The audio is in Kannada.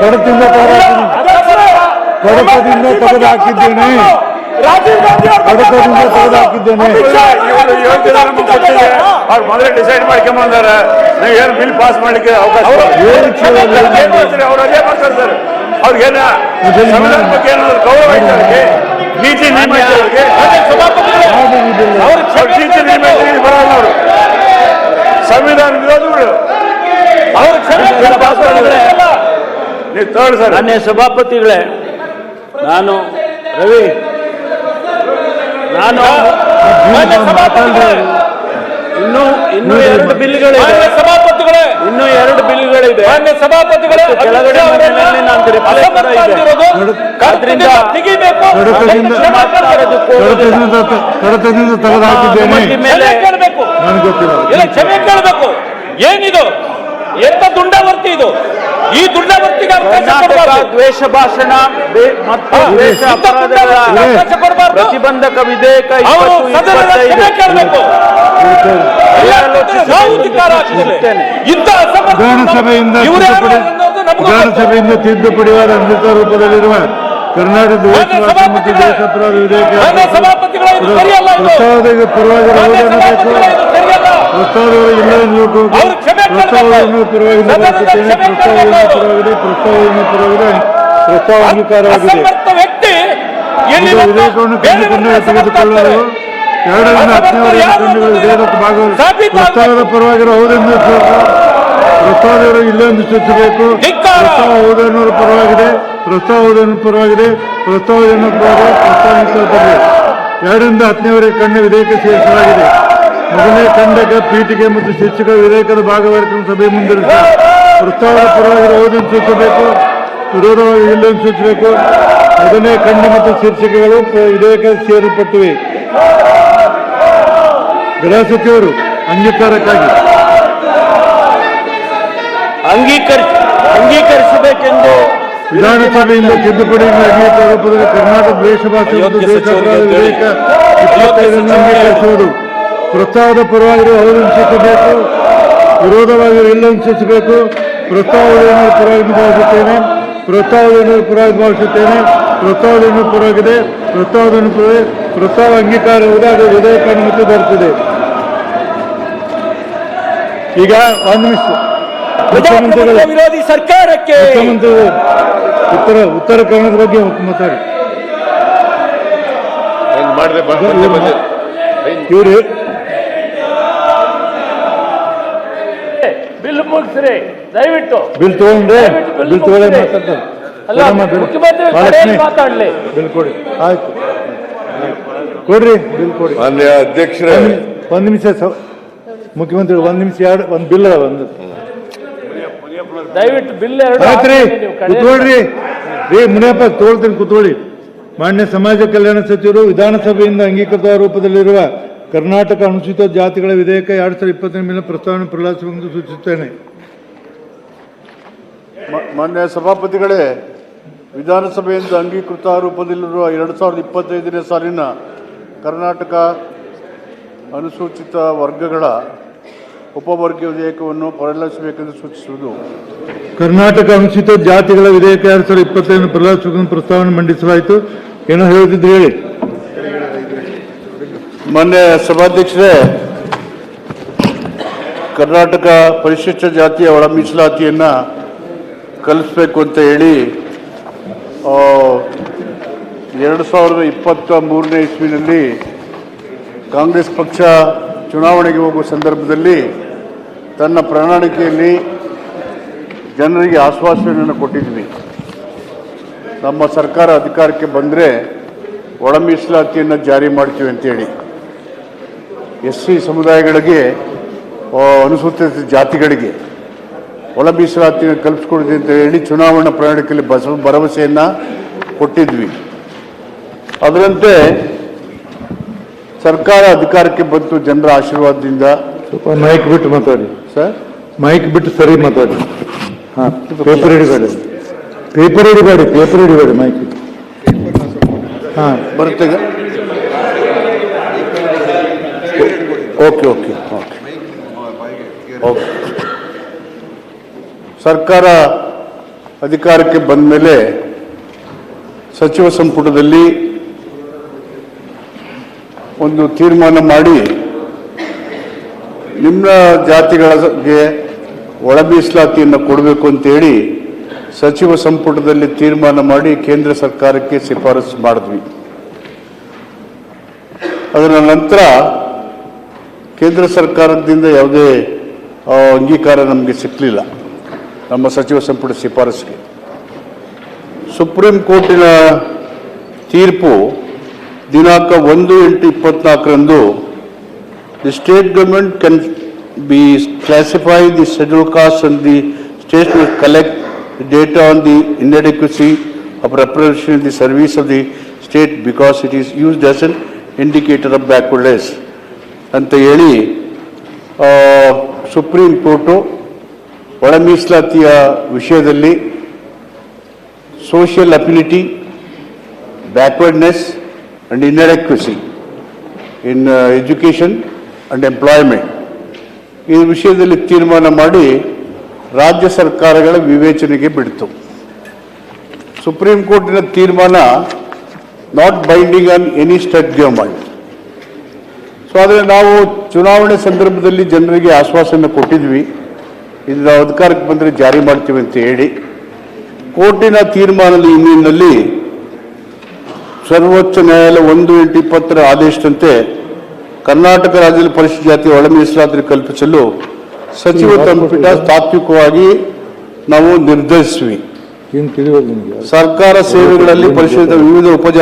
ಕಡತದಿಂದ ತೆಗೆದುಹಾಕಿದ್ದೇನೆ. ರಾಜೀವ್ ಗಾಂಧಿ ಕಡತದಿಂದ ತೆಗೆದುಹಾಕಿದ್ದೇನೆ. ಅವ್ರು ಮೊದಲೇ ಡಿಸೈಡ್ ಮಾಡ್ಕೊಂಬಂದಾರೆ. ನೀವು ಏನು ಬಿಲ್ ಪಾಸ್ ಮಾಡ್ಲಿಕ್ಕೆ ಅವಕಾಶ ಅವ್ರು ಅದೇ ಮಾಡ್ತಾರೆ ಸರ್. ಅವ್ರಿಗೇನ ಸಂವಿಧಾನ ಬಗ್ಗೆ ಏನಾದ್ರು ಗೌರವ ಐತೆ ಅವ್ರಿಗೆ? ನೀತಿ ನಿಯಮ ಐತೆ ಅವ್ರಿಗೆ? ನೀತಿ ನಿಯಮ ಬರಲ್ಲ ಅವರು. ಸಂವಿಧಾನ ವಿರೋಧಿಗಳು ನೀವು ತೋಳಿ ಸರ್. ಮಾನ್ಯ ಸಭಾಪತಿಗಳೇ, ನಾನು ರವಿ ನಾನು ಇನ್ನೂ ಎರಡು ಬಿಲ್ಗಳಿವೆ. ಸಭಾಪತಿಗಳೇ, ಇನ್ನೂ ಎರಡು ಬಿಲ್ಗಳಿವೆ. ಮಾನ್ಯ ಸಭಾಪತಿಗಳೇ, ಕೆಳಗಡೆ ನಂದು ರಿಪ್ಲೈ ಕಡತದಿಂದ ತೆಗೆದುಹಾಕಿದ್ದೇನೆ. ನನಗೆ ಗೊತ್ತಿಲ್ಲ. ಇಲ್ಲ, ಕ್ಷಮೆ ಕೇಳಬೇಕು. ಏನಿದು? ಎಂತ ದುಂಡಾವರ್ತಿ ಇದು? ಈ ದುಂಡಾವರ್ತಿಗೆ ದ್ವೇಷ ಭಾಷಣ ಮತ್ತು ದ್ವೇಷ ಅಪರಾಧಗಳ ಪ್ರತಿಬಂಧಕ ವಿಧೇಯಕ ಕೇಳಬೇಕು. ವಿಧಾನಸಭೆಯಿಂದ ತಿದ್ದುಪಡಿಯಾದ ಅಮೃತ ರೂಪದಲ್ಲಿರುವ ಕರ್ನಾಟಕ ದ್ವೇಷ ಮತ್ತು ದ್ವೇಷ ಅಪರಾಧ ವಿಧೇಯಕ ಪ್ರಸ್ತಾವದ ಪರವಾಗಿ ಪ್ರಸ್ತಾವಗಳು ಇಲ್ಲ ಎನ್ನುವುದು ಪ್ರಸ್ತಾವವನ್ನು ಪರವಾಗಿ ಪ್ರಸ್ತಾವ ಅಂಗೀಕಾರವಾಗಿದೆ. ವಿಧೇಯಕವನ್ನು ಕಂಡುಕೊಂಡು ತೆಗೆದುಕೊಳ್ಳಲು 2 ರಿಂದ 10 ಖಂಡಗಳು ವಿಧೇಯಕ ಭಾಗವಹಿಸಿ ಪ್ರಸ್ತಾವದ ಪರವಾಗಿರುವ ಹೌದೆಂದು ಪ್ರಸ್ತಾವದವರು ಇಲ್ಲೆಂದು ಸೂಚಿಸಬೇಕು. ಪ್ರಸ್ತಾವ ಹೌದೆನ್ನುವ ಪರವಾಗಿದೆ. ಪ್ರಸ್ತಾವ ಹೌದೆನ್ನುವ ಪರವಾಗಿದೆ. ಪ್ರಸ್ತಾವವನ್ನು ಪ್ರಸ್ತಾವಿಸಲ್ಪಟ್ಟಿದೆ. 2 ರಿಂದ 10 ಖಂಡ ವಿಧೇಯಕ ಸೇರಿಸಲಾಗಿದೆ. ಮೊದಲನೇ ಖಂಡಕ ಪೀಠಿಕೆ ಮತ್ತು ಶಿಕ್ಷಕ ವಿಧೇಯಕದ ಭಾಗವಹಿಸಿದ ಸಭೆ ಮುಂದಿರಿಸಿ ಪ್ರಸ್ತಾವದ ಪರವಾಗಿ ಹೌದೆಂದು ಸೂಚಿಸಬೇಕು. ವಿರೋಧವಾಗಿ ಇಲ್ಲೆಂದು ಸೂಚಿಸಬೇಕು. ಮೊದಲನೇ ಖಂಡ ಮತ್ತು ಶೀರ್ಷಿಕೆಗಳು ವಿಧೇಯಕ ಸೇರಲ್ಪಟ್ಟಿವೆ. ಗೃಹ ಸಚಿವರು ಅಂಗೀಕಾರಕ್ಕಾಗಿ ಅಂಗೀಕರಿಸಬೇಕೆಂದು ವಿಧಾನಸಭೆಯಿಂದ ತಿದ್ದುಪಡಿ ಅಂಗೀಕಾರ ರೂಪದಲ್ಲಿ ಕರ್ನಾಟಕ ದ್ವೇಷ ಭಾಷೆ ಮತ್ತು ದೇಶ ಅಪರಾಧ ವಿಧೇಯಕ 25 ಅಂಗೀಕರಿಸುವುದು. ಪ್ರಸ್ತಾವದ ಪರವಾಗಿರುವ ಹೌದೆಂದು ಸೂಚಿಸಬೇಕು. ವಿರೋಧವಾಗಿ ಇಲ್ಲೆಂದು ಸೂಚಿಸಬೇಕು. ಪ್ರಸ್ತಾವವನ್ನು ಪರವಾಗಿ ಭಾವಿಸುತ್ತೇನೆ. ಪ್ರಸ್ತಾವವನ್ನು ಪರವಾಗಿ ಭಾವಿಸುತ್ತೇನೆ. ಪ್ರಸ್ತಾವವನ್ನು ಪರವಾಗಿದೆ. ಪ್ರಸ್ತಾವವನ್ನು ಪ್ರಸ್ತಾವ ಅಂಗೀಕಾರವಾದ ವಿಧೇಯಕ ಅನುಮತಿ ದೊರೆತಿದೆ. ಈಗ 1 ನಿಮಿಷ ವಿರೋಧಿ ಸರ್ಕಾರಕ್ಕೆ ಮುಖ್ಯಮಂತ್ರಿ ಉತ್ತರ ಕನ್ನಡದ ಬಗ್ಗೆ ಮಾತಾಡಿ. ಇವ್ರು ಬಿಲ್ ಮುಗಿಸ್ರಿ ದಯವಿಟ್ಟು. ಬಿಲ್ ತಗೊಂಡ್ರೆ ಬಿಲ್ ತಗೊಳ್ಳಿ ಮಾತಾಡ್ಲಿ. ಬಿಲ್ ಕೊಡಿ. ಆಯ್ತು, ಕೊಡ್ರಿ ಬಿಲ್ ಕೊಡಿ. ಮಾನ್ಯ ಅಧ್ಯಕ್ಷರೇ, 1 ನಿಮಿಷ ಮುಖ್ಯಮಂತ್ರಿ 1 ನಿಮಿಷ ಒಂದು ಬಿಲ್ ಒಂದು ದಯವಿಟ್ಟು ಬಿಲ್ ಆಯ್ತ್ರಿ. ಕುತ್ಕೊಳ್ರಿ ರೀ ಮುನಿಯಪ್ಪ, ತೋಳ್ತೀನಿ ಕುತ್ಕೊಳ್ಳಿ. ಮಾನ್ಯ ಸಮಾಜ ಕಲ್ಯಾಣ ಸಚಿವರು ವಿಧಾನಸಭೆಯಿಂದ ಅಂಗೀಕೃತ ರೂಪದಲ್ಲಿರುವ ಕರ್ನಾಟಕ ಅನುಸೂಚಿತ ಜಾತಿಗಳ ವಿಧೇಯಕ 2020 ಮೇಲಿನ ಪ್ರಸ್ತಾವನೆ ಪ್ರಲಾಪಿಸುವಂತೆ ಸೂಚಿಸುತ್ತೇನೆ. ಮಾನ್ಯ ಸಭಾಪತಿಗಳೇ, ವಿಧಾನಸಭೆಯಿಂದ ಅಂಗೀಕೃತ ರೂಪದಲ್ಲಿರುವ 2025ನೇ ಸಾಲಿನ ಕರ್ನಾಟಕ ಅನುಸೂಚಿತ ವರ್ಗಗಳ ಉಪವರ್ಗ ವಿಧೇಯಕವನ್ನು ಪರಿಗಣಿಸಬೇಕೆಂದು ಸೂಚಿಸುವುದು. ಕರ್ನಾಟಕ ಅನುಸೂಚಿತ ಜಾತಿಗಳ ವಿಧೇಯಕ 2025 ಪ್ರಲಾಪಿಸುವಂತೆ ಪ್ರಸ್ತಾವನೆ ಮಂಡಿಸಲಾಯಿತು. ಏನೋ ಹೇಳ್ತಿದ್ರು ಹೇಳಿ. ಮಾನ್ಯ ಸಭಾಧ್ಯಕ್ಷರೇ, ಕರ್ನಾಟಕ ಪರಿಶಿಷ್ಟ ಜಾತಿಯ ಒಳ ಮೀಸಲಾತಿಯನ್ನು ಕಲಿಸಬೇಕು ಅಂತ ಹೇಳಿ 2023ನೇ ಇಸ್ವಿನಲ್ಲಿ ಕಾಂಗ್ರೆಸ್ ಪಕ್ಷ ಚುನಾವಣೆಗೆ ಹೋಗುವ ಸಂದರ್ಭದಲ್ಲಿ ತನ್ನ ಪ್ರಣಾಳಿಕೆಯಲ್ಲಿ ಜನರಿಗೆ ಆಶ್ವಾಸನೆಯನ್ನು ಕೊಟ್ಟಿದ್ವಿ. ನಮ್ಮ ಸರ್ಕಾರ ಅಧಿಕಾರಕ್ಕೆ ಬಂದರೆ ಒಳ ಮೀಸಲಾತಿಯನ್ನು ಜಾರಿ ಮಾಡ್ತೀವಿ ಅಂತೇಳಿ. SC ಸಮುದಾಯಗಳಿಗೆ, ಅನುಸೂಚಿತ ಜಾತಿಗಳಿಗೆ ಒಳ ಮೀಸಲಾತಿಯನ್ನು ಕಲ್ಪಿಸ್ಕೊಡಿದೆ ಅಂತ ಹೇಳಿ ಚುನಾವಣಾ ಪ್ರಣಾಳಿಕೆಯಲ್ಲಿ ಭರವಸೆಯನ್ನು ಕೊಟ್ಟಿದ್ವಿ. ಅದರಂತೆ ಸರ್ಕಾರ ಅಧಿಕಾರಕ್ಕೆ ಬಂತು ಜನರ ಆಶೀರ್ವಾದದಿಂದ. ಸ್ವಲ್ಪ ಮೈಕ್ ಬಿಟ್ಟು ಮಾತಾಡಿ ಸರ್. ಮೈಕ್ ಬಿಟ್ಟು ಸರಿ ಮಾತಾಡಿ. ಹಾಂ, ಪೇಪರ್ ಹಿಡಿಬೇಡಿ, ಪೇಪರ್ ಹಿಡಿಬೇಡಿ, ಪೇಪರ್ ಹಿಡಿಬೇಡಿ, ಮೈಕ್. ಹಾಂ, ಬರುತ್ತೆ. Okay okay okay okay. ಸರ್ಕಾರ ಅಧಿಕಾರಕ್ಕೆ ಬಂದ ಮೇಲೆ ಸಚಿವ ಸಂಪುಟದಲ್ಲಿ ಒಂದು ತೀರ್ಮಾನ ಮಾಡಿ ನಿಮ್ನ ಜಾತಿಗಳಿಗೆ ಒಳ ಮೀಸಲಾತಿಯನ್ನು ಕೊಡಬೇಕು ಅಂತೇಳಿ ಸಚಿವ ಸಂಪುಟದಲ್ಲಿ ತೀರ್ಮಾನ ಮಾಡಿ ಕೇಂದ್ರ ಸರ್ಕಾರಕ್ಕೆ ಶಿಫಾರಸು ಮಾಡಿದ್ವಿ. ಅದರ ನಂತರ ಕೇಂದ್ರ ಸರ್ಕಾರದಿಂದ ಯಾವುದೇ ಅಂಗೀಕಾರ ನಮಗೆ ಸಿಕ್ಕಲಿಲ್ಲ ನಮ್ಮ ಸಚಿವ ಸಂಪುಟ ಶಿಫಾರಸಿಗೆ. ಸುಪ್ರೀಂ ಕೋರ್ಟಿನ ತೀರ್ಪು ದಿನಾಂಕ 1/8/24 the state government can be classify the schedule caste and the state will collect data on the inadequacy of representation in the service of the state because it is used as an indicator of backwardness ಅಂತ ಹೇಳಿ ಸುಪ್ರೀಂ ಕೋರ್ಟು ಒಳ ಮೀಸಲಾತಿಯ ವಿಷಯದಲ್ಲಿ social affinity, backwardness and inadequacy in education and employment ಈ ವಿಷಯದಲ್ಲಿ ತೀರ್ಮಾನ ಮಾಡಿ ರಾಜ್ಯ ಸರ್ಕಾರಗಳ ವಿವೇಚನೆಗೆ ಬಿಡ್ತು. ಸುಪ್ರೀಂ ಕೋರ್ಟಿನ ತೀರ್ಮಾನ not binding on any state government. So ಆದರೆ ನಾವು ಚುನಾವಣೆ ಸಂದರ್ಭದಲ್ಲಿ ಜನರಿಗೆ ಆಶ್ವಾಸನೆ ಕೊಟ್ಟಿದ್ವಿ, ಇದು ನಾವು ಅಧಿಕಾರಕ್ಕೆ ಬಂದರೆ ಜಾರಿ ಮಾಡ್ತೀವಿ ಅಂತ ಹೇಳಿ. ಕೋರ್ಟಿನ ತೀರ್ಮಾನದ ಹಿನ್ನೆಲೆಯಲ್ಲಿ ಸರ್ವೋಚ್ಚ ನ್ಯಾಯಾಲಯ 1/8/20 ಆದೇಶದಂತೆ ಕರ್ನಾಟಕ ರಾಜ್ಯದಲ್ಲಿ ಪರಿಶಿಷ್ಟ ಜಾತಿ ಒಳ ಮೀಸಲಾತಿ ಕಲ್ಪಿಸಲು ಸಚಿವ ಸಂಪುಟ ತಾತ್ವಿಕವಾಗಿ ನಾವು ನಿರ್ಧರಿಸಿವಿ. ಸರ್ಕಾರ ಸೇವೆಗಳಲ್ಲಿ ಪರಿಶೀಲಿಸಿದ ವಿವಿಧ ಉಪಜಾತಿ